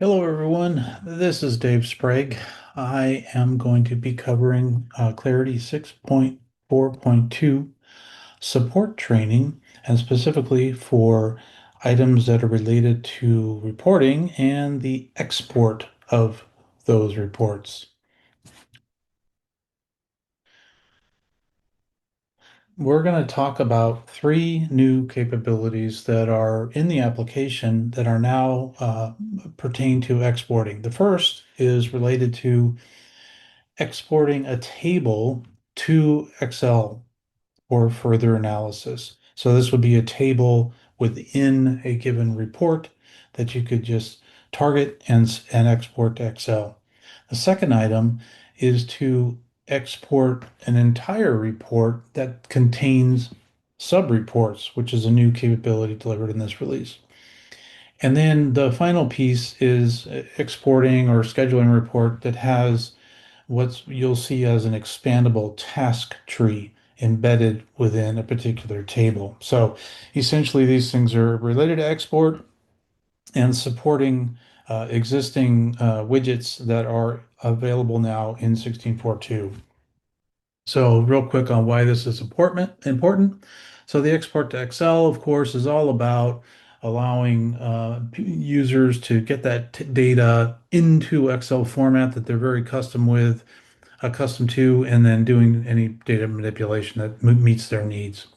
Hello, everyone. This is Dave Sprague. I am going to be covering Clarity 6.4.2 support training, and specifically for items that are related to reporting and the export of those reports. We're going to talk about three new capabilities that are in the application that are now pertain to exporting. The first is related to exporting a table to Excel for further analysis. So this would be a table within a given report that you could just target and export to Excel. The second item is to export an entire report that contains sub-reports, which is a new capability delivered in this release. And then the final piece is exporting or scheduling a report that has what you'll see as an expandable task tree embedded within a particular table. So essentially, these things are related to export and supporting existing widgets that are available now in 16.4.2. So real quick on why this is important. So the export to Excel, of course, is all about allowing users to get that data into Excel format that they're very accustomed to, and then doing any data manipulation that meets their needs.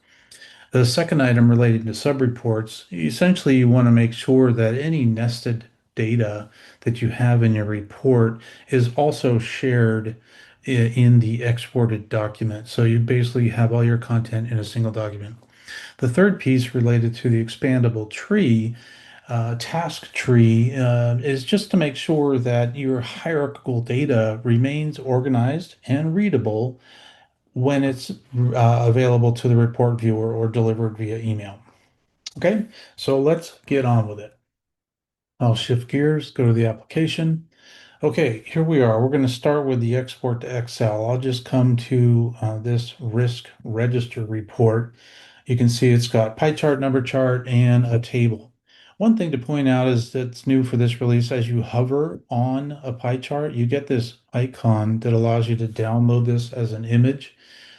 The second item relating to subreports, essentially you want to make sure that any nested data that you have in your report is also shared in the exported document. So you basically have all your content in a single document. The third piece related to the expandable tree, task tree, is just to make sure that your hierarchical data remains organized and readable when it's available to the report viewer or delivered via email. Okay, so let's get on with it. I'll shift gears, go to the application. Okay, here we are. We're going to start with the export to Excel. I'll just come to this risk register report. You can see it's got pie chart, number chart, and a table. One thing to point out is that's new for this release. As you hover on a pie chart, you get this icon that allows you to download this as an image.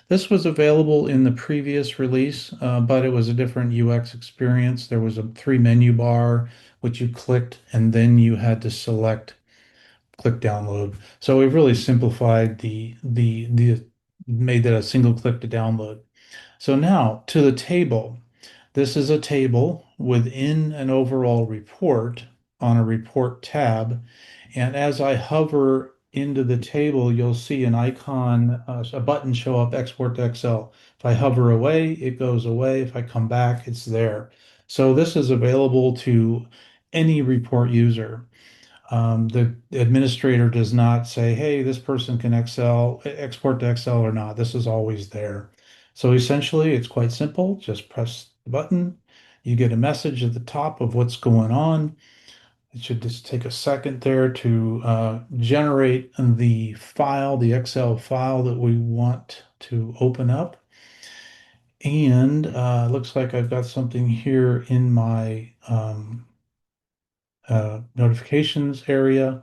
This was available in the previous release, but it was a different UX experience. There was a three menu bar, which you clicked, and then you had to click download. So we've really simplified the made that a single click to download. So now to the table. This is a table within an overall report on a report tab. And as I hover into the table, you'll see an icon, a button show up, export to Excel. If I hover away, it goes away. If I come back, it's there. So this is available to any report user. The administrator does not say, hey, this person can export to Excel or not. This is always there. So essentially, it's quite simple. Just press the button. You get a message at the top of what's going on. It should just take a second there to generate the file, the Excel file that we want to open up. And looks like I've got something here in my notifications area.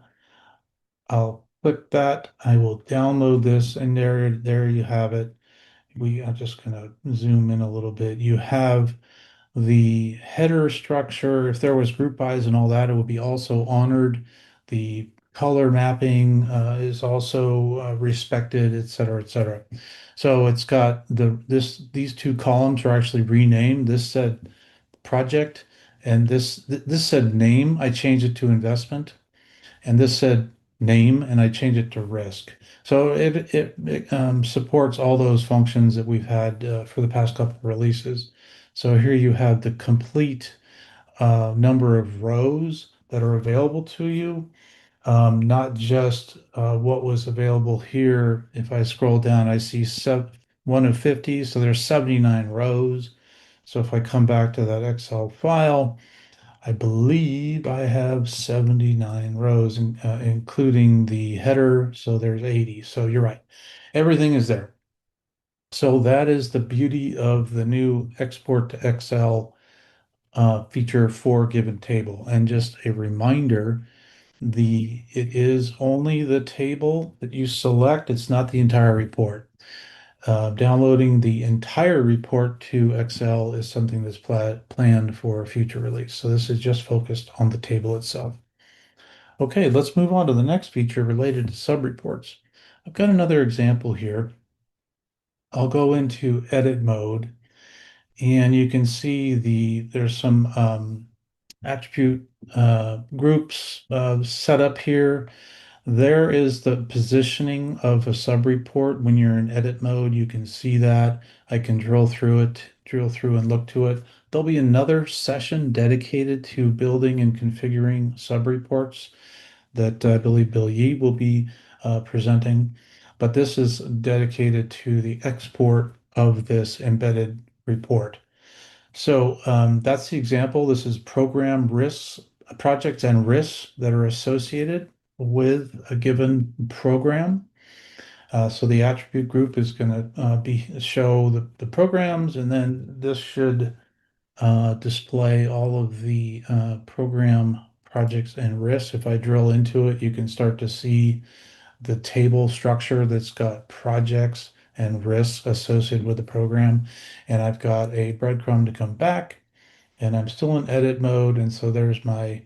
I'll click that. I will download this, and there you have it. I'm just going to zoom in a little bit. You have the header structure. If there was group bys and all that, it would be also honored. The color mapping is also respected, et cetera, et cetera. So it's got these two columns are actually renamed. This said project, and this said name. I changed it to investment, and this said name, and I changed it to risk. So it supports all those functions that we've had for the past couple of releases. So here you have the complete number of rows that are available to you, not just what was available here. If I scroll down, I see one of 50, so there's 79 rows. So if I come back to that Excel file, I believe I have 79 rows, including the header. So there's 80. So you're right. Everything is there. So that is the beauty of the new export to Excel feature for given table. And just a reminder, It is only the table that you select. It's not the entire report. Downloading the entire report to Excel is something that's planned for a future release. So this is just focused on the table itself. Okay, let's move on to the next feature related to subreports. I've got another example here. I'll go into edit mode, and you can see there's some attribute groups set up here. There is the positioning of a subreport. When you're in edit mode, you can see that. I can drill through and look to it. There'll be another session dedicated to building and configuring subreports that I believe Bill Yee will be presenting. But this is dedicated to the export of this embedded report. So that's the example. This is program risks, projects and risks that are associated with a given program. So the attribute group is going to show the programs, and then this should display all of the program projects and risks. If I drill into it, you can start to see the table structure that's got projects and risks associated with the program. And I've got a breadcrumb to come back, and I'm still in edit mode. And so there's my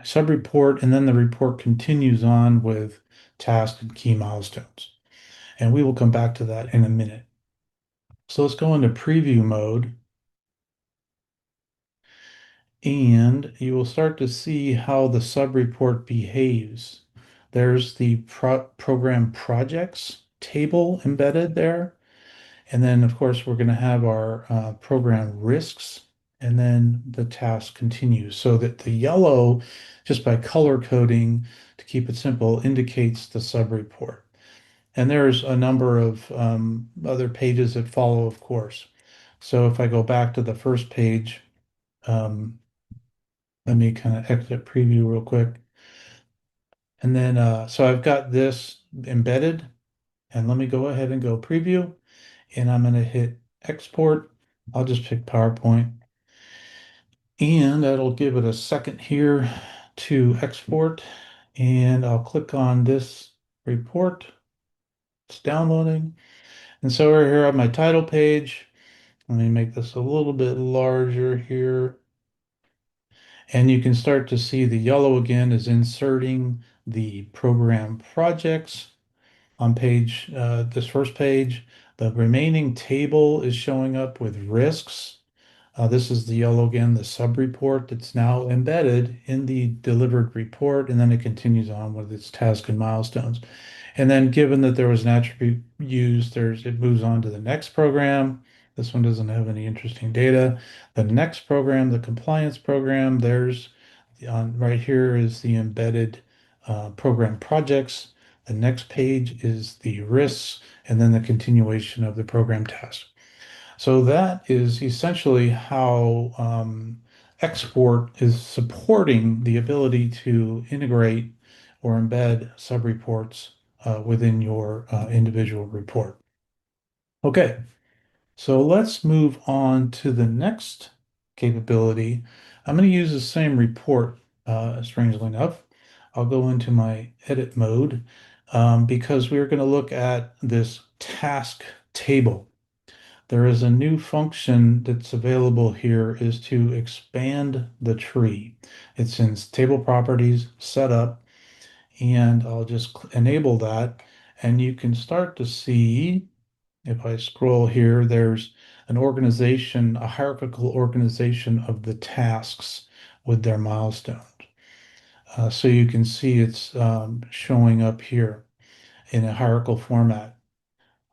sub-report, and then the report continues on with task and key milestones. And we will come back to that in a minute. So let's go into preview mode, and you will start to see how the sub-report behaves. There's the program projects table embedded there. And then, of course, we're going to have our program risks, and then the task continues. So that the yellow, just by color coding, to keep it simple, indicates the sub-report. And there's a number of other pages that follow, of course. So if I go back to the first page, um, let me kind of exit preview real quick. And then, so I've got this embedded, and let me go ahead and go preview, and I'm going to hit export. I'll just pick PowerPoint, and that'll give it a second here to export. And I'll click on this report. It's downloading. And so we're here on my title page. Let me make this a little bit larger here. And you can start to see the yellow again is inserting the program projects on this first page. The remaining table is showing up with risks. This is the yellow again, the sub-report that's now embedded in the delivered report, and then it continues on with its task and milestones. And then given that there was an attribute used, it moves on to the next program. This one doesn't have any interesting data. The next program, the compliance program, right here is the embedded program projects. The next page is the risks, and then the continuation of the program task. So that is essentially how export is supporting the ability to integrate or embed subreports within your individual report. Okay, so let's move on to the next capability. I'm going to use the same report, strangely enough. I'll go into my edit mode because we're going to look at this task table. There is a new function that's available here is to expand the tree. It's in table properties, setup, and I'll just enable that. And you can start to see, if I scroll here, there's an organization, a hierarchical organization of the tasks with their milestones. So you can see it's showing up here in a hierarchical format.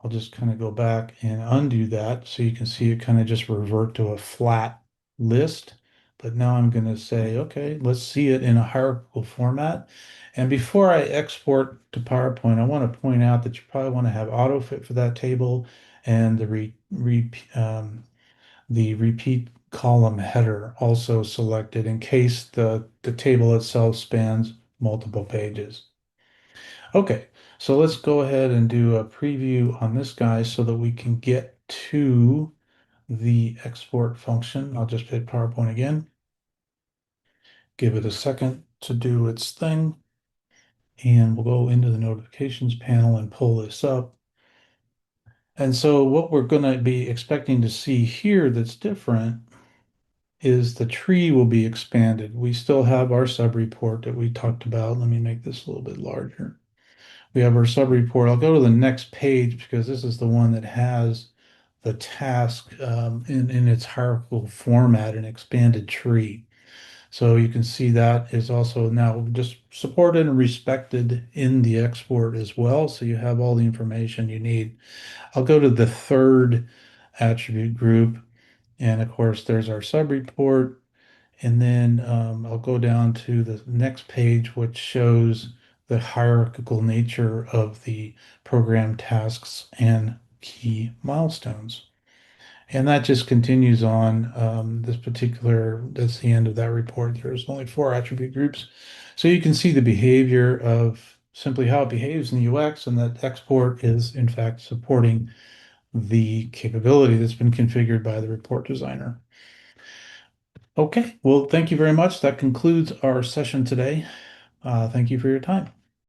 I'll just kind of go back and undo that so you can see it kind of just revert to a flat list. But now I'm going to say, okay, let's see it in a hierarchical format. And before I export to PowerPoint, I want to point out that you probably want to have autofit for that table and the repeat column header also selected in case the table itself spans multiple pages. Okay, so let's go ahead and do a preview on this guy so that we can get to the export function. I'll just hit PowerPoint again. Give it a second to do its thing. And we'll go into the notifications panel and pull this up. And so what we're going to be expecting to see here that's different is the tree will be expanded. We still have our sub-report that we talked about. Let me make this a little bit larger. We have our sub-report. I'll go to the next page because this is the one that has the task in its hierarchical format, an expanded tree. So you can see that is also now just supported and respected in the export as well. So you have all the information you need. I'll go to the third attribute group. And of course, there's our sub-report. And then I'll go down to the next page, which shows the hierarchical nature of the program tasks and key milestones. And that just continues on this particular, that's the end of that report. There's only 4 attribute groups. So you can see the behavior of simply how it behaves in the UX, and that export is in fact supporting the capability that's been configured by the report designer. Okay, well, thank you very much. That concludes our session today. Thank you for your time.